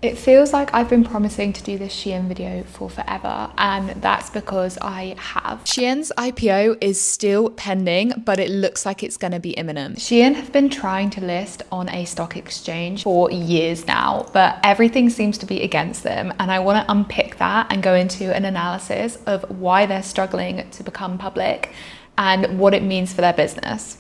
It feels like I've been promising to do this Shein video for forever, and that's because I have. Shein's IPO is still pending, but it looks like it's going to be imminent. Shein have been trying to list on a stock exchange for years now, but everything seems to be against them, and I want to unpick that and go into an analysis of why they're struggling to become public and what it means for their business.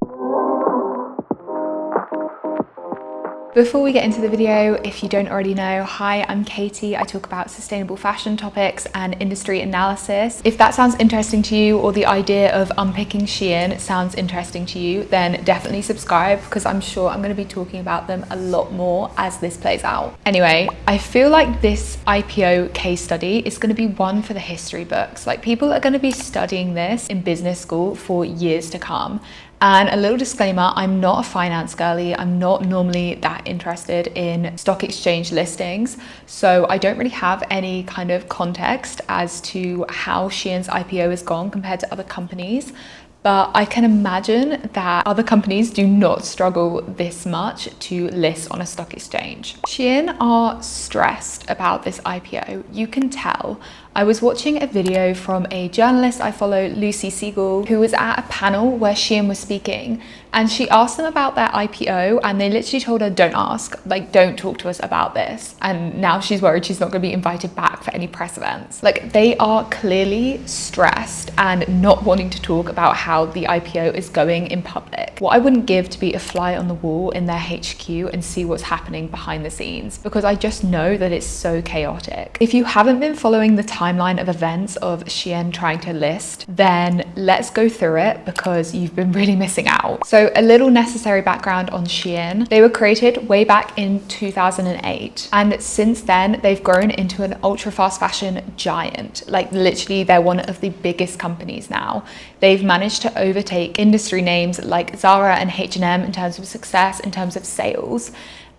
Before we get into the video, if you don't already know, hi, I'm Katie. I talk about sustainable fashion topics and industry analysis. If that sounds interesting to you, or the idea of unpicking Shein sounds interesting to you, then definitely subscribe, because I'm sure I'm going to be talking about them a lot more as this plays out. Anyway, I feel like this IPO case study is going to be one for the history books. Like, people are going to be studying this in business school for years to come. And a little disclaimer, I'm not a finance girly. I'm not normally that interested in stock exchange listings. So I don't really have any kind of context as to how Shein's IPO has gone compared to other companies. But I can imagine that other companies do not struggle this much to list on a stock exchange. Shein are stressed about this IPO. You can tell. I was watching a video from a journalist I follow, Lucy Siegel, who was at a panel where Shein was speaking, and she asked them about their IPO, and they literally told her, don't ask, like, don't talk to us about this. And now she's worried she's not going to be invited back for any press events. Like, they are clearly stressed and not wanting to talk about how the IPO is going in public. What I wouldn't give to be a fly on the wall in their HQ and see what's happening behind the scenes, because I just know that it's so chaotic. If you haven't been following the timeline of events of Shein trying to list, then let's go through it, because you've been really missing out. So a little necessary background on Shein. They were created way back in 2008, and since then they've grown into an ultra fast fashion giant. Like, literally, they're one of the biggest companies now. They've managed to overtake industry names like Zara and H&M in terms of success, in terms of sales.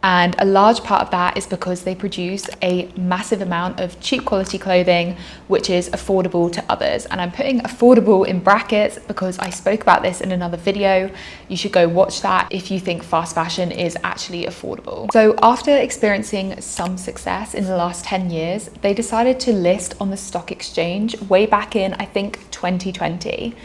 And a large part of that is because they produce a massive amount of cheap quality clothing, which is affordable to others. And I'm putting affordable in brackets because I spoke about this in another video. You should go watch that if you think fast fashion is actually affordable. So after experiencing some success in the last 10 years, they decided to list on the stock exchange way back in, I think, 2020.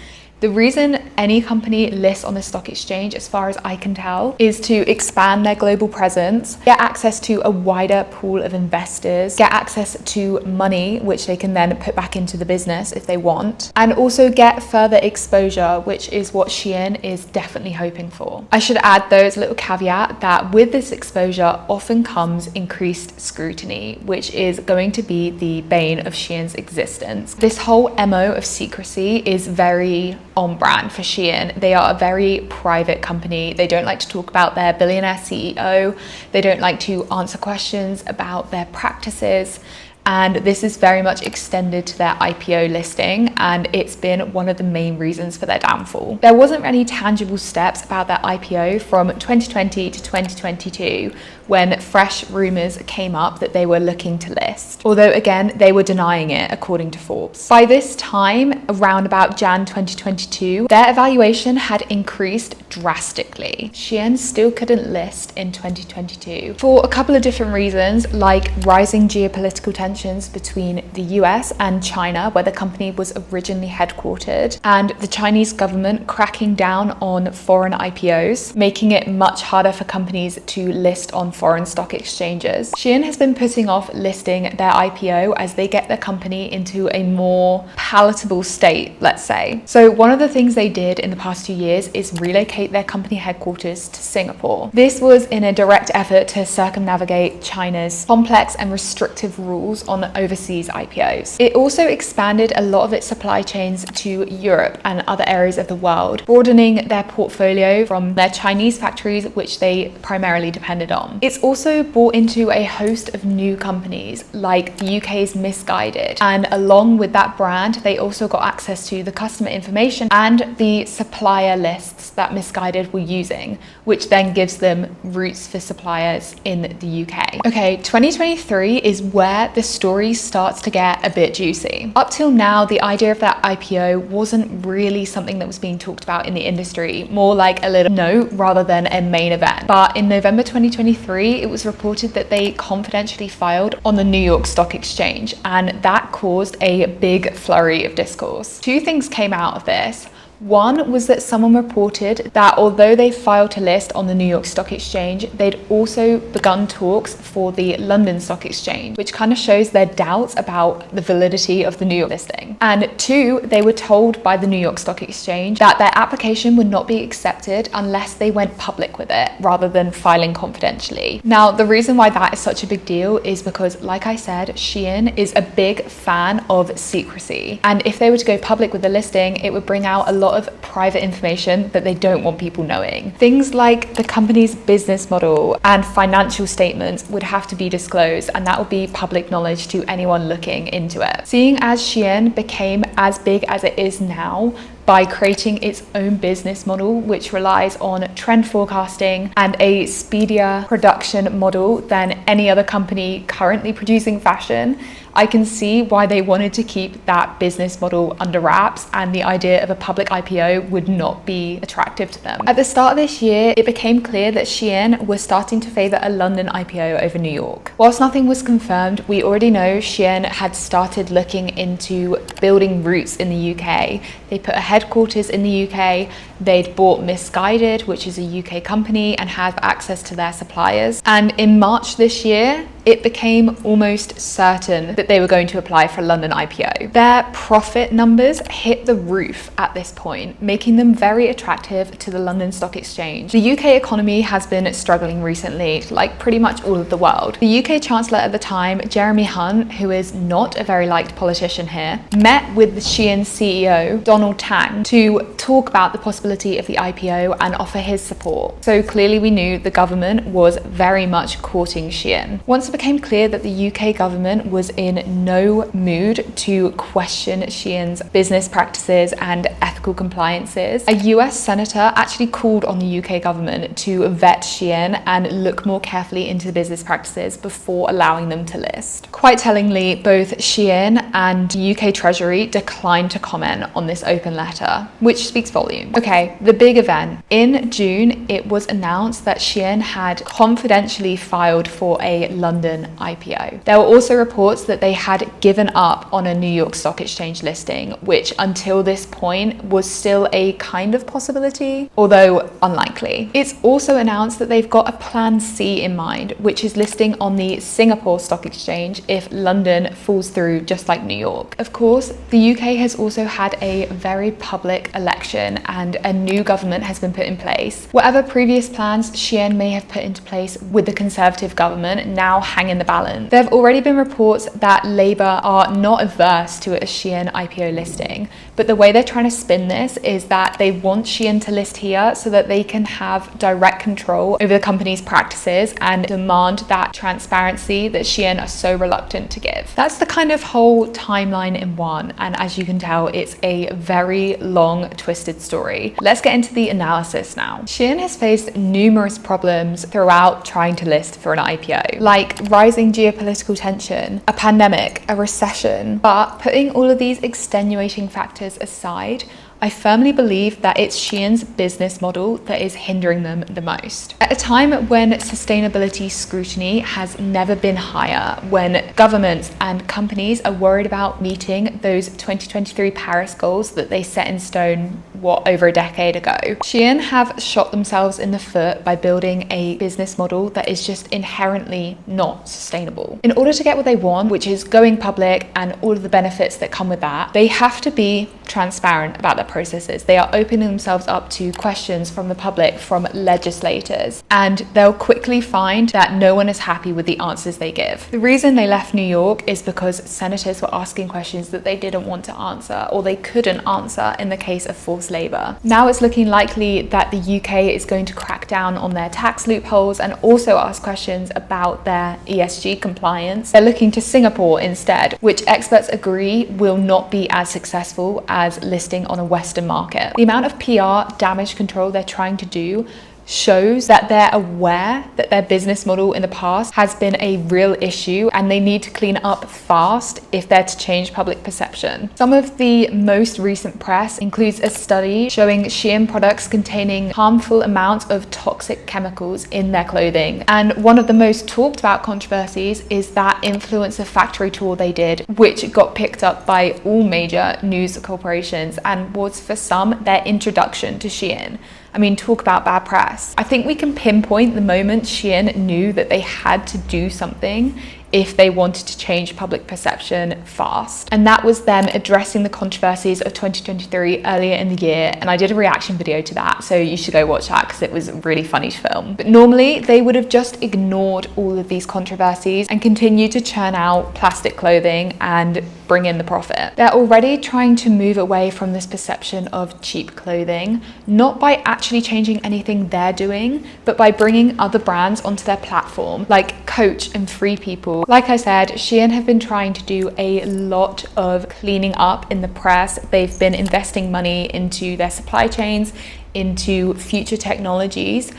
The reason any company lists on the stock exchange, as far as I can tell, is to expand their global presence, get access to a wider pool of investors, get access to money, which they can then put back into the business if they want, and also get further exposure, which is what Shein is definitely hoping for. I should add, though, as a little caveat, that with this exposure often comes increased scrutiny, which is going to be the bane of Shein's existence. This whole MO of secrecy is very on brand for Shein. They are a very private company. They don't like to talk about their billionaire CEO. They don't like to answer questions about their practices. And this is very much extended to their IPO listing, and it's been one of the main reasons for their downfall. There wasn't any tangible steps about their IPO from 2020 to 2022, when fresh rumors came up that they were looking to list. Although, again, they were denying it, according to Forbes. By this time, around about Jan 2022, their evaluation had increased drastically. Shein still couldn't list in 2022 for a couple of different reasons, like rising geopolitical tensions between the US and China, where the company was originally headquartered, and the Chinese government cracking down on foreign IPOs, making it much harder for companies to list on foreign stock exchanges. Shein has been putting off listing their IPO as they get their company into a more palatable state, let's say. So one of the things they did in the past 2 years is relocate their company headquarters to Singapore. This was in a direct effort to circumnavigate China's complex and restrictive rules on overseas IPOs. It also expanded a lot of its supply chains to Europe and other areas of the world, broadening their portfolio from their Chinese factories, which they primarily depended on. It's also bought into a host of new companies, like the UK's Missguided, and along with that brand, they also got access to the customer information and the supplier lists that Missguided were using, which then gives them routes for suppliers in the UK. Okay, 2023 is where the story starts to get a bit juicy. Up till now, the idea of that IPO wasn't really something that was being talked about in the industry, more like a little note rather than a main event. But in November 2023, it was reported that they confidentially filed on the New York Stock Exchange, and that caused a big flurry of discourse. Two things came out of this. One was that someone reported that although they filed to list on the New York Stock Exchange, they'd also begun talks for the London Stock Exchange, which kind of shows their doubts about the validity of the New York listing. And two, they were told by the New York Stock Exchange that their application would not be accepted unless they went public with it, rather than filing confidentially. Now, the reason why that is such a big deal is because, like I said, Shein is a big fan of secrecy. And if they were to go public with the listing, it would bring out a lot of private information that they don't want people knowing. Things like the company's business model and financial statements would have to be disclosed, and that would be public knowledge to anyone looking into it. Seeing as Shein became as big as it is now by creating its own business model, which relies on trend forecasting and a speedier production model than any other company currently producing fashion, I can see why they wanted to keep that business model under wraps, and the idea of a public IPO would not be attractive to them. At the start of this year, it became clear that Shein was starting to favor a London IPO over New York. Whilst nothing was confirmed, we already know Shein had started looking into building roots in the UK. They put a headquarters in the UK, they'd bought Missguided, which is a UK company, and have access to their suppliers. And in March this year, it became almost certain that they were going to apply for a London IPO. Their profit numbers hit the roof at this point, making them very attractive to the London Stock Exchange. The UK economy has been struggling recently, like pretty much all of the world. The UK Chancellor at the time, Jeremy Hunt, who is not a very liked politician here, met with the Shein CEO, Donald Tang, to talk about the possibility of the IPO and offer his support. So clearly we knew the government was very much courting Shein. Once it became clear that the UK government was in no mood to question Shein's business practices and ethical compliances, a US senator actually called on the UK government to vet Shein and look more carefully into the business practices before allowing them to list. Quite tellingly, both Shein and UK Treasury declined to comment on this open letter, which speaks volumes. Okay, the big event. In June, it was announced that Shein had confidentially filed for a London IPO. There were also reports that they had given up on a New York Stock Exchange listing, which until this point was still a kind of possibility, although unlikely. It's also announced that they've got a plan C in mind, which is listing on the Singapore Stock Exchange if London falls through just like New York. Of course, the UK has also had a very public election and a new government has been put in place. Whatever previous plans Shein may have put into place with the Conservative government now hang in the balance. There have already been reports that Labour are not averse to a Shein IPO listing, but the way they're trying to spin this is that they want Shein to list here so that they can have direct control over the company's practices and demand that transparency that Shein are so reluctant to give. That's the kind of whole timeline in one, and as you can tell, it's a very long, twisted story. Let's get into the analysis now. Shein has faced numerous problems throughout trying to list for an IPO, like rising geopolitical tension, a pandemic, a recession. But putting all of these extenuating factors aside, I firmly believe that it's Shein's business model that is hindering them the most. At a time when sustainability scrutiny has never been higher, when governments and companies are worried about meeting those 2023 Paris goals that they set in stone, over a decade ago, Shein have shot themselves in the foot by building a business model that is just inherently not sustainable. In order to get what they want, which is going public and all of the benefits that come with that, they have to be transparent about their processes. They are opening themselves up to questions from the public, from legislators, and they'll quickly find that no one is happy with the answers they give. The reason they left New York is because senators were asking questions that they didn't want to answer, or they couldn't answer in the case of forced labor. Now it's looking likely that the UK is going to crack down on their tax loopholes and also ask questions about their ESG compliance. They're looking to Singapore instead, which experts agree will not be as successful as listing on a Western market. The amount of PR damage control they're trying to do shows that they're aware that their business model in the past has been a real issue and they need to clean up fast if they're to change public perception. Some of the most recent press includes a study showing Shein products containing harmful amounts of toxic chemicals in their clothing. And one of the most talked about controversies is that influencer factory tour they did, which got picked up by all major news corporations and was for some their introduction to Shein. I mean, talk about bad press. I think we can pinpoint the moment Shein knew that they had to do something if they wanted to change public perception fast. And that was them addressing the controversies of 2023 earlier in the year. And I did a reaction video to that, so you should go watch that because it was really funny to film. But normally they would have just ignored all of these controversies and continued to churn out plastic clothing and bring in the profit. They're already trying to move away from this perception of cheap clothing, not by actually changing anything they're doing, but by bringing other brands onto their platform, like Coach and Free People. Like I said, Shein have been trying to do a lot of cleaning up in the press. They've been investing money into their supply chains, into future technologies,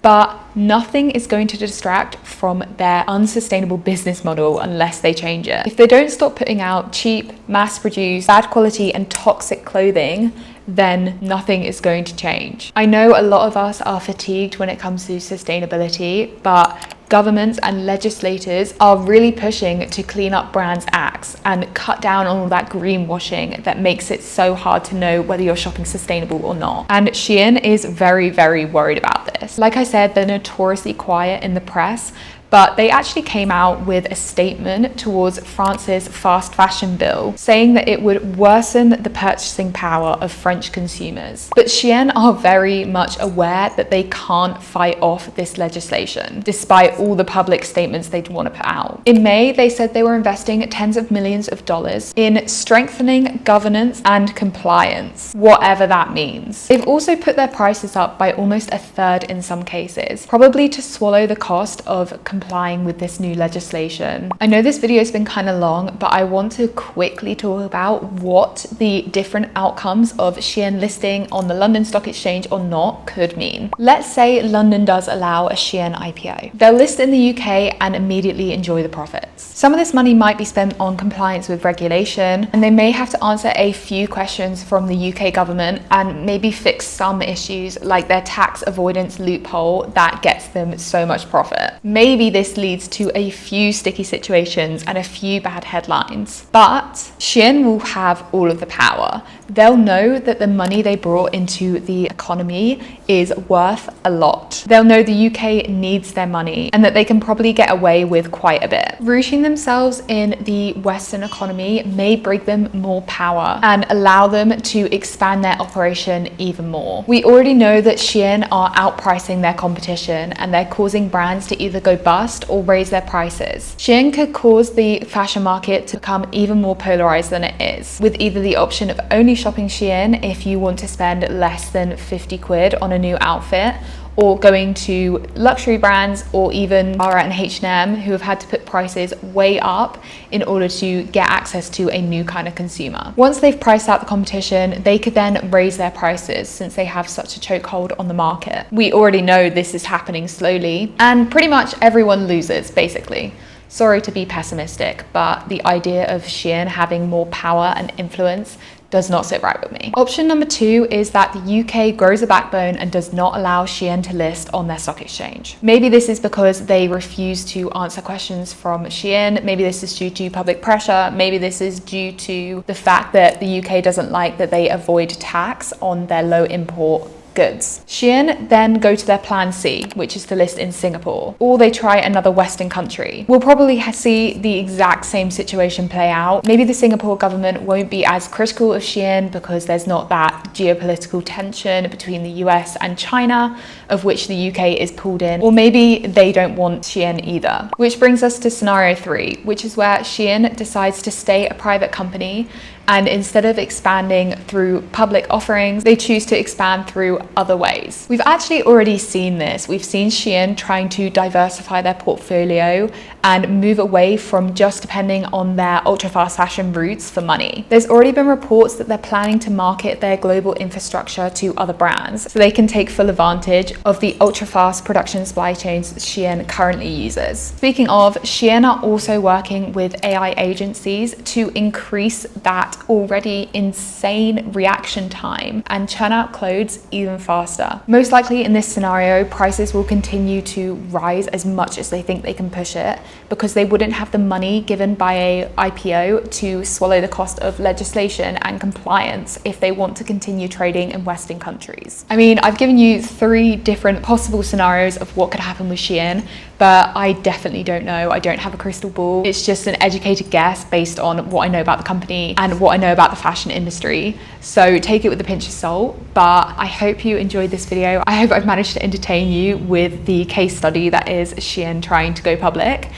but nothing is going to distract from their unsustainable business model unless they change it. If they don't stop putting out cheap, mass-produced, bad quality and toxic clothing, then nothing is going to change. I know a lot of us are fatigued when it comes to sustainability, but governments and legislators are really pushing to clean up brands' acts and cut down on all that greenwashing that makes it so hard to know whether you're shopping sustainable or not. And Shein is very, very worried about this. Like I said, they're notoriously quiet in the press, but they actually came out with a statement towards France's fast fashion bill, saying that it would worsen the purchasing power of French consumers. But Shein are very much aware that they can't fight off this legislation, despite all the public statements they'd want to put out. In May, they said they were investing tens of millions of dollars in strengthening governance and compliance, whatever that means. They've also put their prices up by almost a third in some cases, probably to swallow the cost of complying with this new legislation. I know this video has been kind of long, but I want to quickly talk about what the different outcomes of Shein listing on the London Stock Exchange or not could mean. Let's say London does allow a Shein IPO. They'll list in the UK and immediately enjoy the profits. Some of this money might be spent on compliance with regulation, and they may have to answer a few questions from the UK government and maybe fix some issues like their tax avoidance loophole that gets them so much profit. Maybe this leads to a few sticky situations and a few bad headlines, but Shein will have all of the power. They'll know that the money they brought into the economy is worth a lot. They'll know the UK needs their money and that they can probably get away with quite a bit. Rooting themselves in the Western economy may bring them more power and allow them to expand their operation even more. We already know that Shein are outpricing their competition and they're causing brands to either go bust or raise their prices. Shein could cause the fashion market to become even more polarized than it is, with either the option of only shopping Shein if you want to spend less than 50 quid on a new outfit, or going to luxury brands or even Zara and H&M who have had to put prices way up in order to get access to a new kind of consumer. Once they've priced out the competition, they could then raise their prices since they have such a chokehold on the market. We already know this is happening slowly, and pretty much everyone loses, basically. Sorry to be pessimistic, but the idea of Shein having more power and influence does not sit right with me. Option number 2 is that the UK grows a backbone and does not allow Shein to list on their stock exchange. Maybe this is because they refuse to answer questions from Shein. Maybe this is due to public pressure. Maybe this is due to the fact that the UK doesn't like that they avoid tax on their low import goods. Shein then go to their plan C, which is to list in Singapore, or they try another Western country. We'll probably see the exact same situation play out. Maybe the Singapore government won't be as critical of Shein because there's not that geopolitical tension between the US and China, of which the UK is pulled in, or maybe they don't want Shein either. Which brings us to scenario 3, which is where Shein decides to stay a private company, and instead of expanding through public offerings, they choose to expand through other ways. We've actually already seen this. We've seen Shein trying to diversify their portfolio and move away from just depending on their ultra fast fashion routes for money. There's already been reports that they're planning to market their global infrastructure to other brands so they can take full advantage of the ultra fast production supply chains Shein currently uses. Speaking of, Shein are also working with AI agencies to increase that already insane reaction time and churn out clothes even faster. Most likely in this scenario, prices will continue to rise as much as they think they can push it because they wouldn't have the money given by a IPO to swallow the cost of legislation and compliance if they want to continue trading in Western countries. I mean, I've given you 3 different possible scenarios of what could happen with Shein, but I definitely don't know. I don't have a crystal ball. It's just an educated guess based on what I know about the company and what I know about the fashion industry. So take it with a pinch of salt, but I hope you enjoyed this video. I hope I've managed to entertain you with the case study that is Shein trying to go public.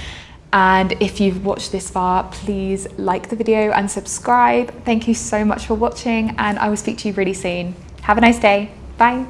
And if you've watched this far, please like the video and subscribe. Thank you so much for watching, and I will speak to you really soon. Have a nice day. Bye.